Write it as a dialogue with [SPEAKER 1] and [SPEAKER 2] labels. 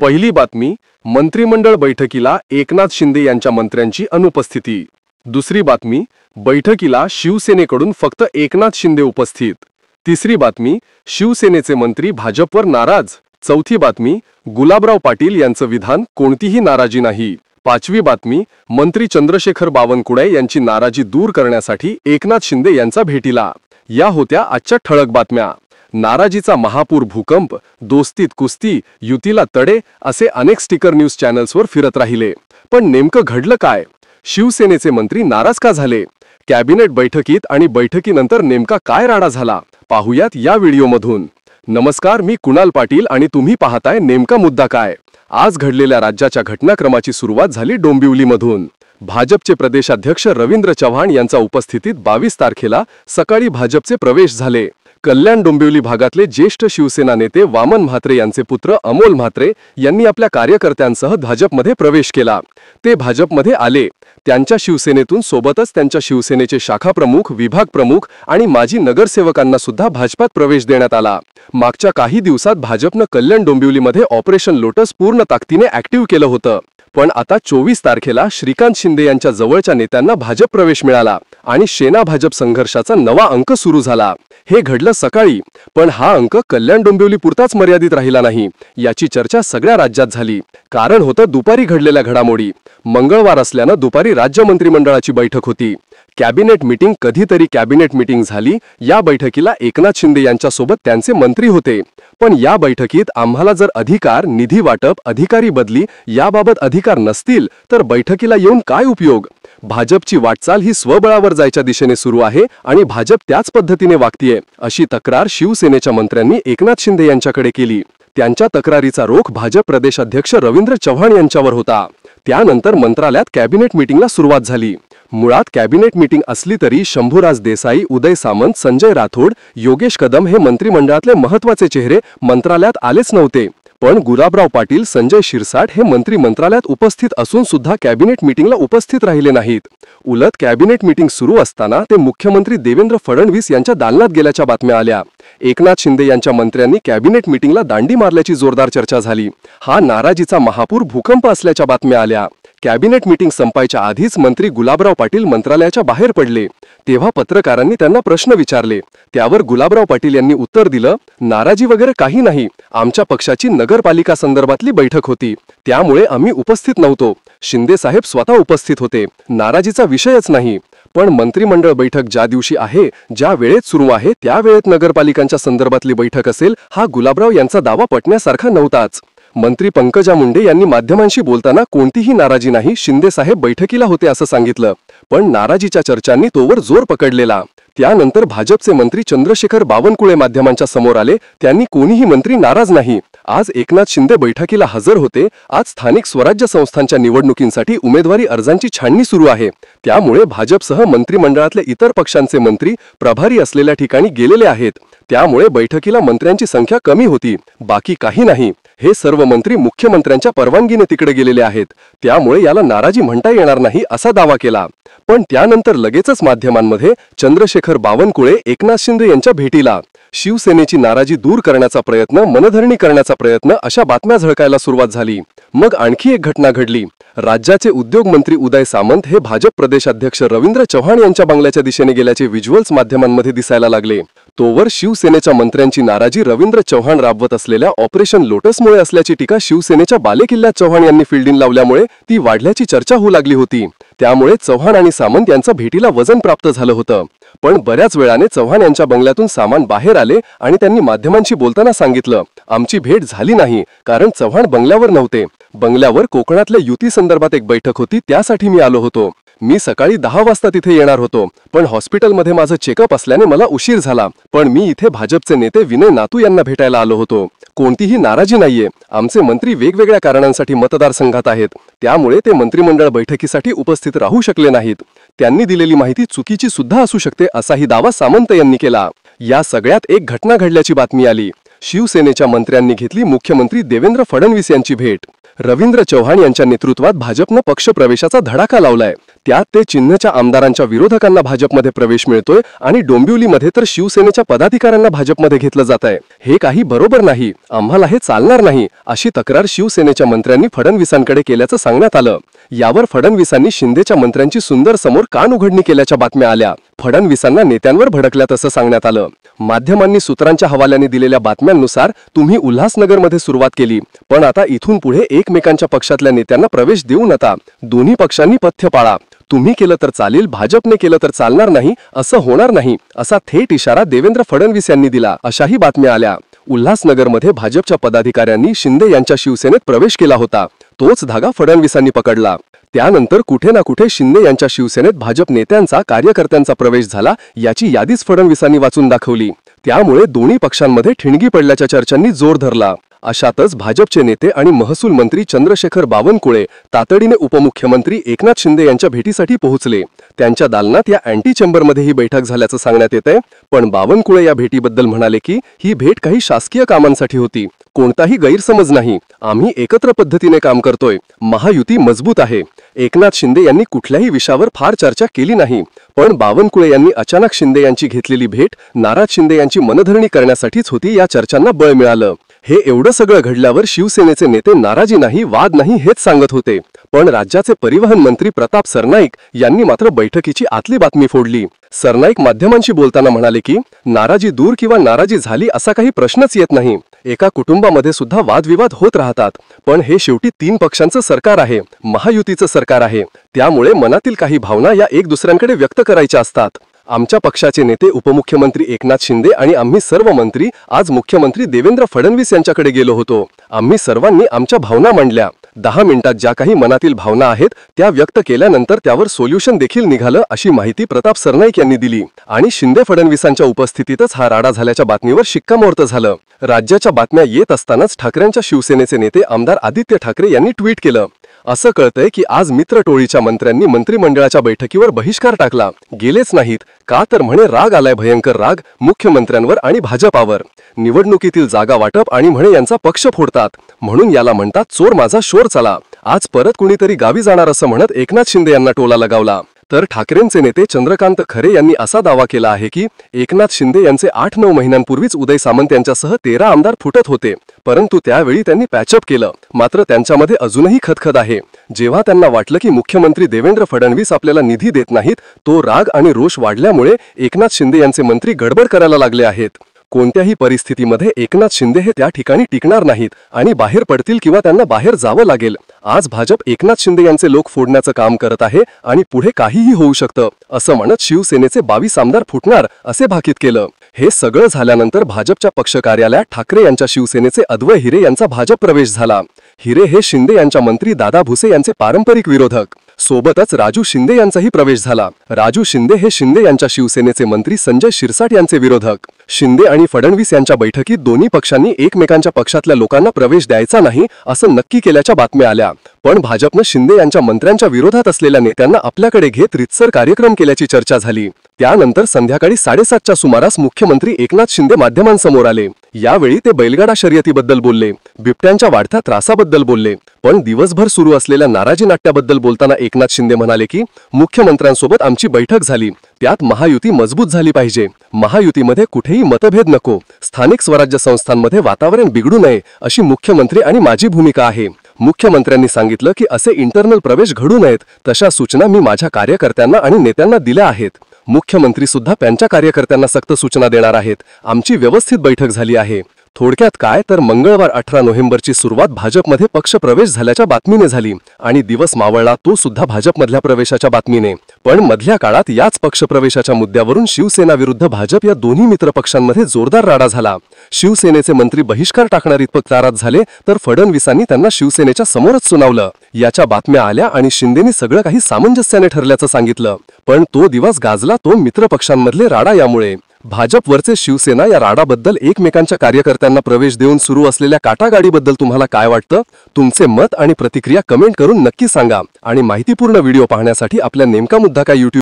[SPEAKER 1] पहिली बातमी, मंत्रिमंडळ बैठकीला एकनाथ शिंदे यांच्या मंत्र्यांची अनुपस्थिती। दुसरी बातमी, बैठकीला शिवसेनेकडून फक्त एकनाथ शिंदे उपस्थित। तिसरी बातमी, शिवसेनेचे मंत्री भाजपवर नाराज। चौथी बातमी, गुलाबराव पाटील यांचं विधान कोणतीही नाराजी नाही। पाचवी बातमी, मंत्री चंद्रशेखर बावनकुळे यांची नाराजी दूर करण्यासाठी एकनाथ शिंदे यांचा भेटीला। या होत्या आजच्या ठळक बातम्या। नाराजीचा महापूर, भूकंप, दोस्तीत कुस्ती, युतीला तडे असे अनेक स्टिकर न्यूज चॅनल्सवर फिरत राहिले, पण नेमकं घडलं काय? शिवसेनेचे मंत्री नाराज का झाले? कॅबिनेट बैठकीत आणि बैठकीनंतर नेमका काय राडा झाला, पाहूयात या व्हिडिओमधून। नमस्कार, मी कुणाल पाटील आणि तुम्ही पाहताय नेमका मुद्दा काय। आज घडलेल्या राज्याच्या घटनाक्रमाची सुरुवात झाली डोंबिवलीमधून। भाजपचे प्रदेशाध्यक्ष रवींद्र चव्हाण यांच्या उपस्थितीत 22 तारखेला सकाळी भाजपचे प्रवेश झाले। कल्याण डोंबिवली भागातले ज्येष्ठ शिवसेना नेते वामन म्हात्रे यांचे पुत्र अमोल म्हात्रे यांनी आपल्या कार्यकर्त्यांसह भाजपमध्ये प्रवेश केला। ते भाजपमध्ये आले। त्यांच्या शिवसेनेतून सोबतच त्यांच्या शिवसेनेचे शाखा प्रमुख, विभाग प्रमुख आणि माजी नगरसेवकांना सुद्धा भाजपात प्रवेश देण्यात आला। मागच्या काही दिवसात भाजपनं कल्याण डोंबिवलीमध्ये ऑपरेशन लोटस पूर्ण ताकदीने ऍक्टिव्ह केलं होतं, पण आता 24 तारखेला श्रीकांत शिंदे यांच्या जवळच्या नेत्यांना भाजप प्रवेश मिळाला आणि सेना भाजप संघर्षाचा नवा अंक सुरू झाला। हे घडलं सकाळी, पण हा अंक कल्याण डोंबिवली पुरताच मर्यादित राहिला नाही। याची चर्चा सगळ्या राज्यात झाली। कारण होतं दुपारी घडलेल्या घडामोडी। मंगळवार असल्यानं दुपारी राज्य मंत्रिमंडळाची बैठक होती। कॅबिनेट मीटिंग, कधीतरी कॅबिनेट मीटिंग झाली। या बैठकीला एकनाथ शिंदे यांच्यासोबत त्यांचे मंत्री होते, पण या बैठकीत आम्हाला जर अधिकार, निधी वाटप, अधिकारी बदली याबाबत अधिकार नसतील तर बैठकीला येऊन काय उपयोग? भाजपची वाटचाल ही स्वबळावर जायच्या दिशेने सुरू आहे आणि भाजप त्याच पद्धतीने वागतीये, अशी तक्रार शिवसेनेच्या मंत्र्यांनी एकनाथ शिंदे यांच्याकडे केली। त्यांच्या तक्रारीचा रोख भाजप प्रदेशाध्यक्ष रवींद्र चव्हाण यांच्यावर होता। त्यानंतर मंत्रालयात कॅबिनेट मीटिंगला सुरुवात झाली। मुळात कॅबिनेट मीटिंग असली तरी शंभूराज देसाई, उदय सामंत, संजय राठोड, योगेश कदम हे मंत्रिमंडळातले महत्त्वाचे चेहरे मंत्रालयात आलेच नव्हते। पण गुलाबराव पाटील, संजय शिरसाट हे मंत्री मंत्रालयात उपस्थित असून सुद्धा कॅबिनेट मीटिंगला उपस्थित राहिले नाहीत। उलट कॅबिनेट मीटिंग सुरू असताना ते मुख्यमंत्री देवेंद्र फडणवीस यांच्या दालनात गेल्याच्या बातम्या आल्या। एकनाथ शिंदे यांच्या मंत्र्यांनी कॅबिनेट मीटिंगला दांडी मारल्याची जोरदार चर्चा झाली। हा नाराजीचा महापूर, भूकंप असल्याच्या बातम्या आल्या। कॅबिनेट मीटिंग संपायच्या आधीच मंत्री गुलाबराव पाटील मंत्रालयाच्या बाहेर पडले। तेव्हा पत्रकारांनी त्यांना प्रश्न विचारले। त्यावर गुलाबराव पाटील यांनी उत्तर दिलं, नाराजी वगैरे काही नाही, आमच्या पक्षाची नगरपालिका संदर्भातली बैठक होती, त्यामुळे आम्ही उपस्थित नव्हतो। शिंदे साहेब स्वतः उपस्थित होते, नाराजीचा विषयच नाही। पण मंत्रिमंडळ बैठक ज्या दिवशी आहे, ज्या वेळेत सुरू आहे, त्या वेळेत नगरपालिकांच्या संदर्भातली बैठक असेल, हा गुलाबराव यांचा दावा पटण्यासारखा नव्हताच। मंत्री पंकजा मुंडे यांनी माध्यमांशी बोलताना कोणतीही नाराजी नाही, शिंदे साहेब बैठकीला होते असं सांगितलं, पण नाराजीच्या चर्चांनी तोवर जोर पकडलेला। त्यानंतर भाजपचे मंत्री चंद्रशेखर बावनकुळे माध्यमांच्या समोर आले। त्यांनी कोणीही मंत्री नाराज नाही, आज एकनाथ शिंदे बैठकीला हजर होते। आज स्थानिक स्वराज्य संस्थांच्या निवडणुकींसाठी उमेदवारी अर्जांची छाननी सुरू आहे, त्यामुळे भाजपसह मंत्रिमंडळातले इतर पक्षांचे मंत्री प्रभारी असलेल्या ठिकाणी गेलेले आहेत। त्यामुळे बैठकीला मंत्र्यांची संख्या कमी होती, बाकी काही नाही। हे सर्व मंत्री मुख्यमंत्र्यांच्या परवानगीने तिकडे गेलेले आहेत, त्यामुळे याला नाराजी म्हणता येणार नाही असा दावा केला। पण त्यानंतर लगेचच माध्यमांमध्ये चंद्रशेखर बावनकुळे एकनाथ शिंदे यांच्या भेटीला, शिवसेनेची नाराजी दूर करण्याचा प्रयत्न, मनधरणी करण्याचा प्रयत्न अशा बातम्या झळकायला सुरुवात झाली। मग आणखी एक घटना घडली। राज्याचे उद्योग मंत्री उदय सामंत हे भाजप प्रदेशाध्यक्ष रवींद्र चव्हाण यांच्या बंगल्याच्या दिशेने गेल्याचे व्हिज्युअल्स माध्यमांमध्ये दिसायला लागले। तोवर शिवसेनेच्या मंत्र्यांची नाराजी रवींद्र चव्हाण राबवत असलेल्या ऑपरेशन लोटसमुळे असल्याची टीका शिवसेनेच्या बालेकिल्ल्यात चव्हाण यांनी फील्डिंग लावल्यामुळे ती वाढल्याची चर्चा होऊ लागली होती। त्यामुळे चव्हाण आणि सामंत यांच्या भेटीला वजन प्राप्त झालं होतं। पण बऱ्याच वेळाने चव्हाण यांच्या बंगल्यातून सामंत बाहेर आले आणि त्यांनी माध्यमांशी बोलताना सांगितलं, आमची भेट झाली नाही, कारण चव्हाण बंगल्यावर नव्हते। बंगल्यावर कोकणातल्या युती संदर्भात एक बैठक होती, त्यासाठी मी आलो होतो। मी सकाळी 10 वाजता तिथे येणार होतो, पण हॉस्पिटलमध्ये माझं चेकअप असल्याने मला उशीर झाला। पण मी इथे भाजपचे नेते विनय नातू यांना भेटायला आलो होतो। कोणतीही नाराजी नाहीये, आमचे मंत्री वेगवेगळ्या कारणांसाठी मतदारसंघात आहेत, त्यामुळे ते मंत्रिमंडळ बैठकीसाठी उपस्थित राहू शकले नाहीत। त्यांनी दिलेली माहिती चुकीची सुद्धा असू शकते असाही दावा सामंत यांनी केला। या सगळ्यात एक घटना घडल्याची बातमी आली। शिवसेनेच्या मंत्र्यांनी घेतली मुख्यमंत्री देवेंद्र फडणवीस यांची भेट। रवींद्र चव्हाण यांच्या नेतृत्वात भाजपनं पक्षप्रवेशाचा धडाका लावलाय। त्यात ते चिन्हच्या आमदारांच्या विरोधकांना भाजपमध्ये प्रवेश मिळतोय आणि डोंबिवलीमध्ये तर शिवसेनेच्या पदाधिकाऱ्यांना भाजपमध्ये घेतलं जात आहे. हे काही बरोबर नाही, आम्हाला हे चालणार नाही, अशी तक्रार शिवसेनेच्या मंत्र्यांनी फडणवीसांकडे केल्याचं सांगण्यात आलं. यावर फडणवीसांनी शिंदेच्या मंत्र्यांची सुंदर समोर कान उघडणी केल्याच्या बातम्या आल्या. फडणवीसांना नेत्यांवर भडकल्यात असं सांगण्यात आलं. माध्यमांनी सूत्रांच्या हवाल्याने दिलेल्या बातम्यांनुसार तुम्ही उल्हासनगरमध्ये सुरुवात केली, पण आता इथून पुढे एकमेकांच्या पक्षातल्या नेत्यांना प्रवेश देऊ नका. दोन्ही पक्षांनी पथ्य पाळा. तुम्ही केलं तर चालेल, भाजपने केलं तर चालणार नाही, असं होणार नाही, असा थेट इशारा देवेंद्र फडणवीस यांनी दिला, अशाही बातम्या आल्या. उल्हासनगरमध्ये भाजपच्या पदाधिकाऱ्यांनी शिंदे यांच्या शिवसेनेत प्रवेश केला होता. तोच धागा फडणवीसांनी पकडला. त्यानंतर कुठे ना कुठे शिंदे यांच्या शिवसेनेत भाजप नेत्यांचा, कार्यकर्त्यांचा प्रवेश झाला, याची यादीच फडणवीसांनी वाचून दाखवली. त्यामुळे दोन्ही पक्षांमध्ये ठिणगी पडल्याच्या चर्चांनी जोर धरला. अशातच भाजपचे नेते आणि महसूल मंत्री चंद्रशेखर बावनकुळे तातडीने उपमुख्यमंत्री एकनाथ शिंदे यांच्या भेटीसाठी पोहोचले. त्यांच्या दालनात या अँटी चेंबरमध्ये ही बैठक झाल्याचं सांगण्यात येतंय. पण बावनकुळे या भेटीबद्दल म्हणाले की ही भेट काही शासकीय कामांसाठी होती. कोणताही गैरसमज नाही, आम्ही एकत्र पद्धतीने काम करतोय, महायुती मजबूत आहे. एकनाथ शिंदे यांनी कुठल्याही विषयावर फार चर्चा केली नाही. पण बावनकुळे यांनी अचानक शिंदे यांची घेतलेली भेट नाराज शिंदे यांची मनधरणी करण्यासाठीच होती, या चर्चांना बळ मिळालं. हे एवढं सगळं घडल्यावर शिवसेनेचे नेते नाराजी नाही, वाद नाही हेच सांगत होते. पण राज्याचे परिवहन मंत्री प्रताप सरनाईक यांनी मात्र बैठकीची आतली बातमी फोडली. सरनाईक माध्यमांशी बोलताना म्हणाले की नाराजी दूर किंवा नाराजी झाली असा काही प्रश्नच येत नाही. एका कुटुंबामध्ये सुद्धा वादविवाद होत राहतात, पण हे शेवटी 3 पक्षांचं सरकार आहे, महायुतीचं सरकार आहे. त्यामुळे मनातील काही भावना या एक दुसऱ्यांकडे व्यक्त करायच्या असतात. आमच्या पक्षाचे नेते उपमुख्यमंत्री एकनाथ शिंदे आणि आम्ही सर्व मंत्री आज मुख्यमंत्री देवेंद्र फडणवीस यांच्याकडे गेलो होतो. आम्ही सर्वांनी आमच्या भावना मांडल्या. 10 मिनिटात ज्या काही मनातील भावना आहेत त्या व्यक्त केल्यानंतर त्यावर सोल्युशन देखील निघालं, अशी माहिती प्रताप सरनाईक यांनी दिली. आणि शिंदे फडणवीसांच्या उपस्थितीतच हा राडा झाल्याच्या बातमीवर शिक्कामोर्तब झालं. राज्याच्या बातम्या येत असतानाच ठाकरेंच्या शिवसेनेचे नेते आमदार आदित्य ठाकरे यांनी ट्विट केलं. असं कळतंय की आज मित्र टोळीच्या मंत्र्यांनी मंत्रिमंडळाच्या बैठकीवर बहिष्कार टाकला. गेलेच नाहीत का तर म्हणे राग आलाय, भयंकर राग मुख्यमंत्र्यांवर आणि भाजपावर. निवडणुकीतील जागा वाटप आणि म्हणे यांचा पक्ष फोडतात, म्हणून याला म्हणतात चोर माझा शोर चला. आज परत कुणीतरी गावी जाणार असं म्हणत एकनाथ शिंदे यांना टोला लगावला. तर ठाकरेंचे नेते चंद्रकांत खरे यांनी असा दावा केला आहे की एकनाथ शिंदे यांचे 8-9 महिन्यांपूर्वीच उदय सामंत यांच्यासह 13 आमदार फुटत होते, परंतु त्यावेळी त्यांनी पॅचअप केलं. मात्र त्यांच्यामध्ये अजूनही खदखद आहे. जेव्हा त्यांना वाटलं की मुख्यमंत्री देवेंद्र फडणवीस आपल्याला निधी देत नाहीत, तो राग आणि रोष वाढल्यामुळे एकनाथ शिंदे यांचे मंत्री गडबड करायला लागले आहेत. कोणत्याही परिस्थितीमध्ये एकनाथ शिंदे हे त्या ठिकाणी टिकणार नाहीत आणि बाहेर पडतील किंवा त्यांना बाहेर जावं लागेल. आज भाजप एकनाथ शिंदे यांचे लोक फोडण्याचं काम करत आहे आणि पुढे काहीही होऊ शकतं, असं म्हणत शिवसेनेचे 22 आमदार फुटणार असे भाकीत केलं. हे सगळं झाल्यानंतर भाजपच्या पक्ष कार्यालयात ठाकरे यांच्या शिवसेनेचे अद्वय हिरे यांचा भाजप प्रवेश झाला. हिरे हे शिंदे यांच्या मंत्री दादा भुसे यांचे पारंपरिक विरोधक. सोबतच राजू शिंदे यांचाही प्रवेश झाला. राजू शिंदे हे शिंदे यांच्या शिवसेनेचे मंत्री संजय शिरसाट यांचे विरोधक. शिंदे आणि फडणवीस यांच्या बैठकीत दोन्ही पक्षांनी एकमेकांच्या पक्षातल्या लोकांना प्रवेश द्यायचा नाही असं नक्की केल्याच्या बातम्या आल्या. पण भाजपनं शिंदे यांच्या मंत्र्यांच्या विरोधात असलेल्या नेत्यांना आपल्याकडे घेत रितसर कार्यक्रम केल्याची चर्चा झाली. त्यानंतर संध्याकाळी 7:30च्या सुमारास मुख्यमंत्री एकनाथ शिंदे माध्यमांसमोर आले. यावेळी ते बैलगाडा शर्यतीबद्दल बोलले, बिबट्यांच्या वाढत्या त्रासाबद्दल बोलले. पण दिवसभर सुरू असलेल्या नाराजी नाट्याबद्दल बोलताना एकनाथ शिंदे म्हणाले की मुख्यमंत्र्यांसोबत आमची बैठक झाली, त्यात महायुती मजबूत झाली पाहिजे. महायुतीमध्ये कुठेही मतभेद नको, स्थानिक स्वराज्य संस्थांमध्ये वातावरण बिघडू नये अशी मुख्यमंत्री आणि माझी भूमिका आहे. मुख्यमंत्र्यांनी सांगितलं की असे इंटरनल प्रवेश घडू नयेत, तशा सूचना मी माझ्या कार्यकर्त्यांना आणि नेत्यांना दिल्या आहेत. मुख्यमंत्री सुद्धा त्यांच्या कार्यकर्त्यांना सक्त सूचना देणार आहेत. आमची व्यवस्थित बैठक झाली आहे. थोडक्यात काय तर मंगळवार 18 नोव्हेंबरची सुरुवात भाजपमध्ये पक्ष प्रवेश झाल्याच्या बातमीने झाली आणि दिवस मावळला तो सुद्धा भाजपमधल्या प्रवेशाच्या बातमीने. पण मधल्या काळात याच पक्षप्रवेशाच्या मुद्द्यावरून शिवसेना विरुद्ध भाजप या दोन्ही मित्र पक्षांमध्ये जोरदार राडा झाला. शिवसेनेचे मंत्री बहिष्कार टाकणार इतपत नाराज झाले, तर फडणवीसांनी त्यांना शिवसेनेच्या समोरच सुनावलं. याच्या बातम्या आल्या आणि शिंदेनी सगळं काही सामंजस्याने ठरल्याचं सांगितलं. पण तो दिवस गाजला तो मित्र पक्षांमधले राडा. यामुळे भाजप वरचे शिवसेना या राडाबद्दल एकमेकांच्या कार्यकर्त्यांना प्रवेश देऊन सुरू असलेल्या काटागाडीबद्दल तुम्हाला काय वाटतं? तुमचे मत आणि प्रतिक्रिया कमेंट करून नक्की सांगा. आणि माहितीपूर्ण व्हिडिओ पाहण्यासाठी आपल्या नेमका मुद्दा काय YouTube